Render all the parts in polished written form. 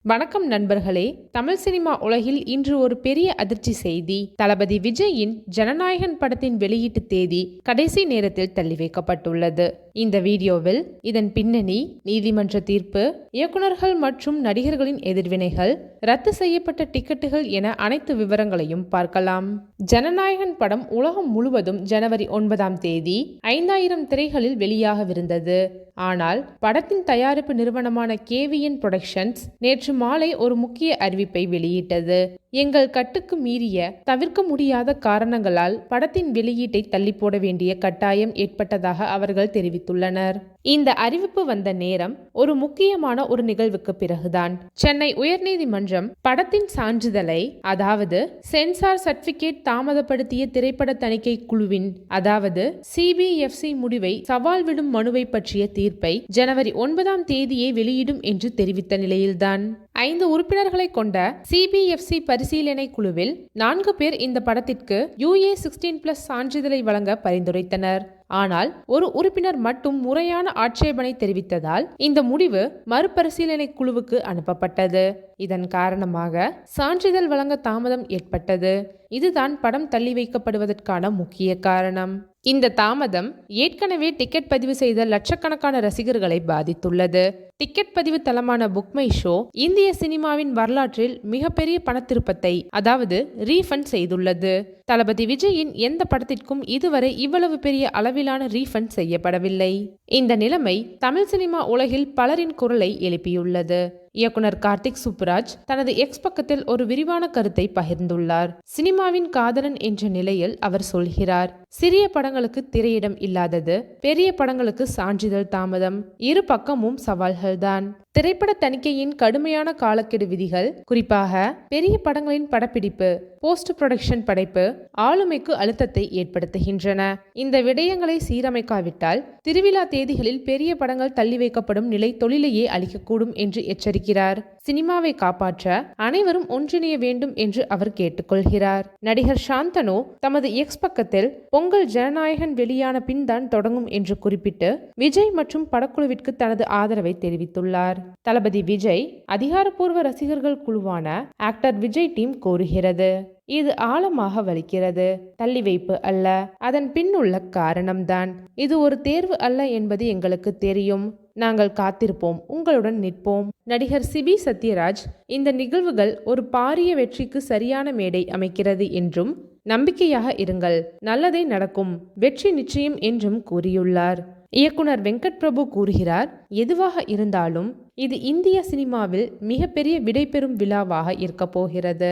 வணக்கம் நண்பர்களே. தமிழ் சினிமா உலகில் இன்று ஒரு பெரிய அதிர்ச்சி செய்தி. தளபதி விஜயின் ஜனநாயகன் படத்தின் வெளியீட்டு தேதி கடைசி நேரத்தில் தள்ளி வைக்கப்பட்டுள்ளது. இந்த வீடியோவில் இதன் பின்னணி, நீதிமன்ற தீர்ப்பு, இயக்குநர்கள் மற்றும் நடிகர்களின் எதிர்வினைகள், ரத்து செய்யப்பட்ட டிக்கெட்டுகள் என அனைத்து விவரங்களையும் பார்க்கலாம். ஜனநாயகன் படம் உலகம் முழுவதும் ஜனவரி 9ஆம் தேதி 5000 திரைகளில் வெளியாகவிருந்தது. ஆனால் படத்தின் தயாரிப்பு நிறுவனமான KVN புரொடக்ஷன்ஸ் நேற்று மாலை ஒரு முக்கிய அறிவிப்பை வெளியிட்டது. எங்கள் கட்டுக்கு மீறிய தவிர்க்க முடியாத காரணங்களால் படத்தின் வெளியீட்டை தள்ளி போட வேண்டிய கட்டாயம் ஏற்பட்டதாக அவர்கள் தெரிவித்துள்ளனர். இந்த அறிவிப்பு வந்த நேரம் ஒரு முக்கியமான ஒரு நிகழ்வுக்கு பிறகுதான். சென்னை உயர்நீதிமன்றம் படத்தின் சான்றிதழை, அதாவது சென்சார் சர்டிபிகேட் தாமதப்படுத்திய திரைப்பட தணிக்கை குழுவின், அதாவது CBFC முடிவை சவால் விடும் மனுவை பற்றிய தீர்ப்பை ஜனவரி 9ஆம் தேதியே வெளியிடும் என்று தெரிவித்த நிலையில்தான் 5 உறுப்பினர்களை கொண்ட CBFC பரிசீலனை குழுவில் 4 பேர் இந்த படத்திற்கு UA16+ சான்றிதழை வழங்க பரிந்துரைத்தனர். ஆனால் ஒரு உறுப்பினர் மட்டும் முறையான ஆட்சேபனை தெரிவித்ததால் இந்த முடிவு மறுபரிசீலனை குழுவுக்கு அனுப்பப்பட்டது. இதன் காரணமாக சான்றிதழ் வழங்க தாமதம் ஏற்பட்டது. இதுதான் படம் தள்ளி வைக்கப்படுவதற்கான முக்கிய காரணம். இந்த தாமதம் ஏற்கனவே டிக்கெட் பதிவு செய்த லட்சக்கணக்கான ரசிகர்களை பாதித்துள்ளது. டிக்கெட் பதிவு தளமான புக்மை ஷோ இந்திய சினிமாவின் வரலாற்றில் மிகப்பெரிய பணத்திருப்பத்தை, அதாவது ரீஃபண்ட் செய்துள்ளது. தளபதி விஜயின் எந்த படத்திற்கும் இதுவரை இவ்வளவு பெரிய அளவிலான ரீஃபண்ட் செய்யப்படவில்லை. இந்த நிலைமை தமிழ் சினிமா உலகில் பலரின் குரலை எழுப்பியுள்ளது. இயக்குனர் கார்த்திக் சுப்புராஜ் தனது எக்ஸ் பக்கத்தில் ஒரு விரிவான கருத்தை பகிர்ந்துள்ளார். சினிமாவின் காதலன் என்ற நிலையில் அவர் சொல்கிறார், சிறிய படங்களுக்கு திரையிடம் இல்லாதது, பெரிய படங்களுக்கு சான்றிதழ் தாமதம், இரு பக்கமும் சவால்கள்தான். திரைப்பட தணிக்கையின் கடுமையான காலக்கெடு விதிகள், குறிப்பாக பெரிய படங்களின் படப்பிடிப்பு, போஸ்ட் புரொடக்ஷன் படைப்பு ஆளுமைக்கு அழுத்தத்தை ஏற்படுத்துகின்றன. இந்த விடயங்களை சீரமைக்காவிட்டால் திருவிழா தேதிகளில் பெரிய படங்கள் தள்ளி வைக்கப்படும் நிலை தொழிலையே அளிக்கக்கூடும் என்று எச்சரிக்கிறார். சினிமாவை காப்பாற்ற அனைவரும் ஒன்றிணைய வேண்டும் என்று அவர் கேட்டுக்கொள்கிறார். நடிகர் சாந்தனு தமது எக்ஸ் பக்கத்தில் பொங்கல் ஜனநாயகன் வெளியான பின் தான் தொடங்கும் என்று குறிப்பிட்டு விஜய் மற்றும் படக்குழுவிற்கு தனது ஆதரவை தெரிவித்துள்ளார். தளபதி விஜய் அதிகாரப்பூர்வ ரசிகர்கள் குழுவான ஆக்டர் விஜய் டீம் கோருகிறது. இது ஆழமாக வலிக்கிறது. தள்ளி வைப்பு அல்ல, அதன் பின்னுள்ள காரணம்தான். இது ஒரு தேர்வு அல்ல என்பது எங்களுக்கு தெரியும். நாங்கள் காத்திருப்போம், உங்களுடன் நிற்போம். நடிகர் சிபி சத்யராஜ் இந்த நிகழ்வுகள் ஒரு பாரிய வெற்றிக்கு சரியான மேடை அமைக்கிறது என்றும், நம்பிக்கையாக இருங்கள், நல்லதே நடக்கும், வெற்றி நிச்சயம் என்றும் கூறியுள்ளார். இயக்குனர் வெங்கட் பிரபு கூறுகிறார், எதுவாக இருந்தாலும் இது இந்திய சினிமாவில் மிகப்பெரிய விடைபெறும் விழாவாக இருக்க போகிறது.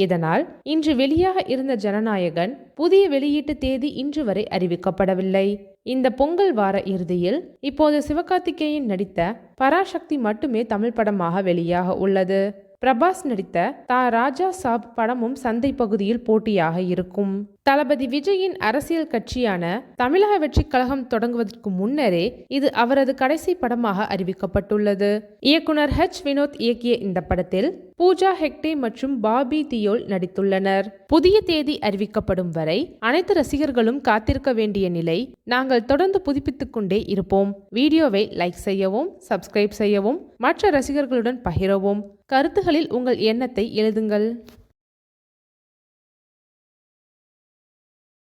இதனால் இன்று வெளியாக இருந்த ஜனநாயகன் புதிய வெளியீட்டு தேதி இன்று வரை அறிவிக்கப்படவில்லை. இந்த பொங்கல் வார இறுதியில் இப்போது சிவகார்த்திகேயன் நடித்த பராசக்தி மட்டுமே தமிழ் படமாக வெளியாக உள்ளது. பிரபாஸ் நடித்த தா ராஜா சாப் படமும் சந்தை பகுதியில் போட்டியாக இருக்கும். தளபதி விஜயின் அரசியல் கட்சியான தமிழக வெற்றி கழகம் தொடங்குவதற்கு முன்னரே இது அவரது கடைசி படமாக அறிவிக்கப்பட்டுள்ளது. இயக்குனர் வினோத் இயக்கிய இந்த படத்தில் பூஜா ஹெக்டே மற்றும் பாபி தியோல் நடித்துள்ளனர். புதிய தேதி அறிவிக்கப்படும் வரை அனைத்து ரசிகர்களும் காத்திருக்க வேண்டிய நிலை. நாங்கள் தொடர்ந்து புதுப்பித்துக் கொண்டே இருப்போம். வீடியோவை லைக் செய்யவும், சப்ஸ்கிரைப் செய்யவும், மற்ற ரசிகர்களுடன் பகிரவும். கருத்துகளில் உங்கள் எண்ணத்தை எழுதுங்கள்.